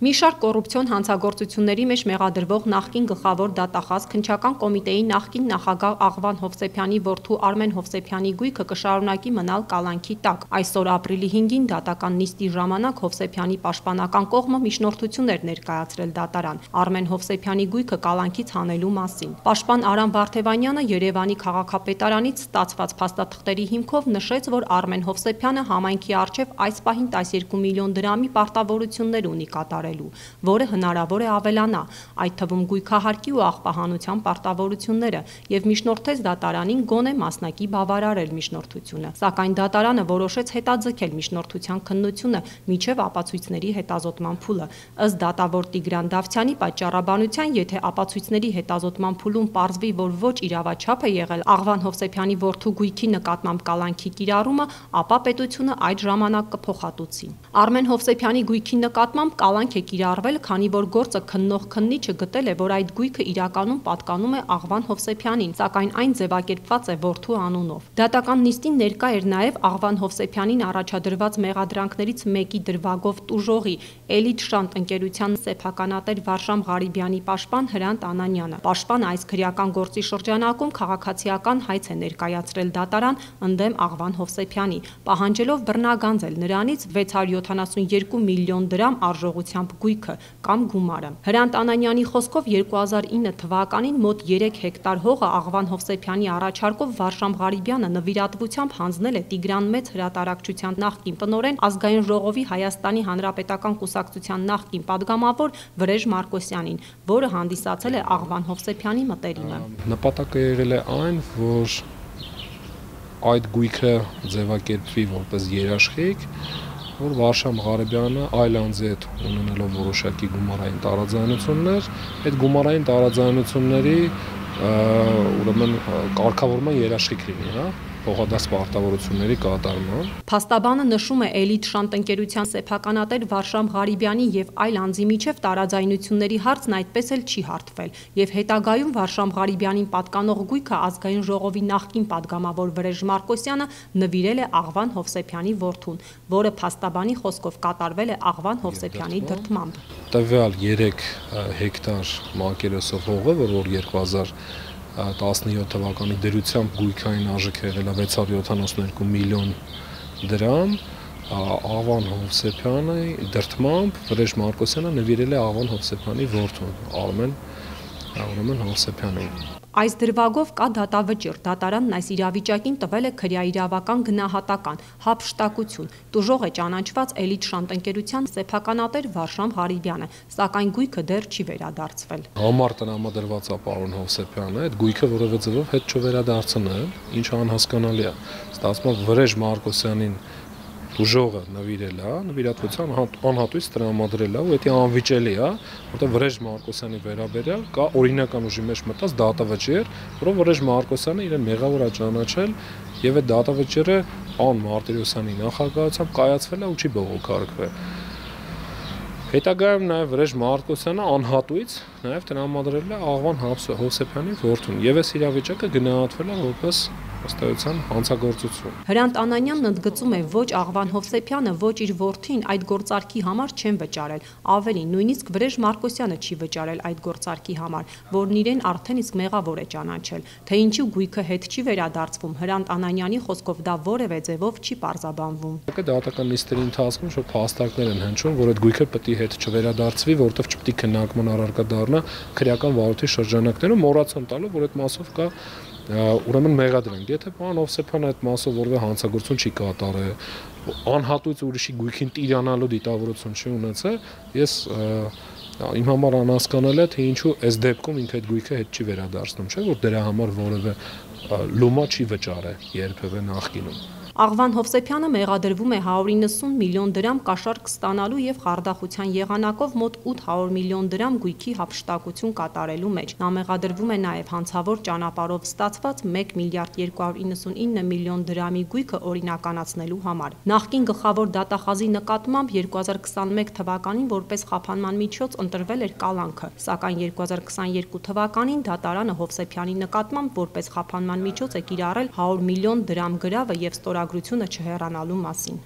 Մի շարք կոռուպցիոն հանցագործությունների մեջ մեղադրվող նախկին գլխավոր դատախազ քննչական կոմիտեի նախկին նախագահ Աղվան Հովսեփյանի որդու Արմեն Հովսեփյանի գույքը կշարունակի մնալ կալանքի տակ։ Այսօր ապրիլի 5-ին դատական նիստի ժամանակ Հովսեփյանի պաշտպանական կողմը միջնորդություն էր ներկայացրել դատարան Արմեն Հովսեփյանի գույքը կալանքից հանելու մասին։ Պաշտպան Արամ Վարդևանյանը Երևանի քաղաքապետարանից ստացված փաստաթղթերի հիմքով նշեց, որ Արմեն Հովսեփյանը համայնքի առջև այս պահին 12 միլիոն դրամի պարտավորություններ ունի կատարելու, որը հնարավոր է ավելանա, այդ թվում գույքահարկի ու աղբահանության պարտավորությունները, եւ միջնորդեց դատարանին գոնե մասնակի բավարարել միջնորդությունը։ Սակայն դատարանը որոշեց հետաձգել միջնորդության քննությունը մինչև ապացույցների հետազոտման փուլը։ Ըստ դատավոր Տիգրան Դավթյանի պատճառաբանության, եթե ապացույցների հետազոտման փուլում պարզվի, որ ոչ իրավաչափ է եղել Աղվան Հովսեփյանի որդու գույքի նկատմամբ կալանքի կիրառումը, ապա պետությունը այդ ժամանակ կփոխհատուցի։ Արմեն Հովսեփյանի գույքի նկատմամբ կալանք է կիրառվել, քանի որ գործը քննող քննիչը գտել է, որ այդ գույքը իրականում պատկանում է Աղվան Հովսեփյանին, սակայն այն ձևակերպված է որդու անունով։ Դատական նիստին ներկա էր նաև Աղվան Հովսեփյանին առաջադրված մեղադրանքներից մեկի դրվագով տուժողի Էլիտ Շանտ ընկերության սեփականատեր Վարշամ Ղարիբյանի պաշտպան Հրանտ Անանյանը։ Պաշտպանը այս քրեական գործի շրջանակում քաղաքացիական հայց է ներկայացրել դատարան ընդդեմ Աղվան Հովսեփյանի, պահանջելով բռնագանձել նրանից 672 միլիոն դրամ արժողությամբ գույքը կամ գումարը։ Հրանտ Անանյանի խոսքով 2009 թվականին մոտ 3 հեկտար հողը Աղվան Հովսեփյանի առաջարկով Վարշամ Ղարիբյանը նվիրատվությամբ հանձնել է Տիգրան Մեծ հրատարակչության նախկին տնօրեն, Ազգային ժողովի Հայաստանի Հանրապետական կուսակցության նախկին падգամավոր Վրեժ Մարկոսյանին, որը հանդիսացել է Աղվան Հովսեփյանի մտերիմը։ Նպատակը եղել է այն, որ այդ գույքը ձևակերպվի որպես երաշխիք, որ Վարշամ Ղարիբյանը այլ անձի հետ ունենալով որոշակի գումարային տարաձայնություններ, այդ գումարային տարաձայնությունների ուրեմն կարգավորման երաշխիք լինի, փոխադարձ պարտավորությունների կատարման։ Փաստաբանը նշում է Էլիտ Շանտ ընկերության սեփականատեր Վարշամ Ղարիբյանի եւ այլ անձի միջև տարաձայնությունների հարցն այդպես էլ չի հարթվել, եւ հետագայում Վարշամ Ղարիբյանին պատկանող գույքը Ազգային ժողովի նախկին падգամավոր Վրեժ Մարկոսյանը նվիրել է Աղվան Հովսեփյանի որդուն, որը փաստաբանի խոսքով կատարվել է Աղվան Հովսեփյանի դրդմամբ։ Տվյալ 3 հեկտար մակերեսով հողը, որ 2017 թվականի դրությամբ գույքային արժեքը եղել է 672 միլիոն դրամ, Աղվան Հովսեփյանի դրդմամբ Վրեժ Մարկոսյանը նվիրել է Աղվան Հովսեփյանի որդուն Արմեն Հովսեփյանին։ Այս դրվագով կա դատավճիռ, դատարանն այս իրավիճակին տվել է քրեաիրավական գնահատական, հափշտակություն, տուժող է ճանաչված Էլիտ Շանտ ընկերության սեփականատեր Վարշամ Ղարիբյանը, սակայն գույքը դեռ չի վերադարձվել։ Համար տրամադրված է պարոն Հովսեփյանը, այդ գույքը որևէ ձևով հետ չվերադարձնել, ինչը անհասկանալի է։ Ստացվում է Վրեժ Մարկոսյանին տուժողը նվիրել է, նվիրատվության անհատույց տրամադրել է, ու դա անվիճելի է, որտեղ Վրեժ Մարկոսյանի վերաբերյալ կա օրինական ուժի մեջ մտած դատավճիռ, որով Վրեժ Մարկոսյանը իրեն մեղավոր է ճանաչել, եւ այդ դատավճիռը պարոն Մարտիրոսյանի նախագահությամբ կայացվել է ու չի բողոքարկվել։ Հետագայում նաև Վրեժ Մարկոսյանը անհատույց նաև տրամադրել է Աղվան Հովսեփյանի որդուն, եւ այս իրավիճակը գնահատվել է որպես ըստեյության հանցագործություն։ Հրանտ Անանյանն ընդգծում է, ոչ Աղվան Հովսեփյանը, ոչ իր որդին այդ գործարքի համար չեն վճարել, ավելին, նույնիսկ Վրեժ Մարկոսյանը չի վճարել այդ գործարքի համար, որն իրեն արդեն իսկ մեղավոր է ճանաչել, թե ինչու գույքը հետ չի վերադարձվում, Հրանտ Անանյանի խոսքով դա որևէ ձևով չի պարզաբանվում։ Դատական նիստերի ընթացքում շուտ փաստարկներ են հնչում, որ այդ գույքը պետք է հետ չվերադարձվի, որովհետև չպետք է քննարկման առարկա դառնա քրեական վարորդի շրջանակներում, մոռացում տալով, որ այդ մասով կա ուրեմն մեղադրանք։ Եթե պարոն Հովսեփյանը այդ մասով որևէ հանցագործություն չի կատարել, անհատույց ուրիշի գույքին տիրանալու դիտավորություն չի ունեցել, ես իմ համար անհասկանալի է, թե ինչու այս դեպքում ինքը այդ գույքը հետ չի վերադարձնում, չէ՞ որ դրա համար որևէ լումա չի վճարել երբևէ նախկինում։ Աղվան Հովսեփյանը մեղադրվում է 190 միլիոն դրամ կաշառք ստանալու եւ խարդախության եղանակով մոտ 800 միլիոն դրամ գույքի հափշտակություն կատարելու մեջ։ Նա մեղադրվում է նաեւ հանցավոր ճանապարհով ստացված 1 միլիարդ 299 միլիոն դրամի գույքը օրինականացնելու համար։ Նախկին գլխավոր դատախազի նկատմամբ 2021 թվականին որպես խափանման միջոց ընտրվել էր կալանքը, սակայն 2022 թվականին դատարանը Հովսեփյանի նկատմամբ որպես խափանման միջոց է կիրառել 100 միլիոն դրամ գրավը եւ ստորագրությունը չհեռանալու մասին։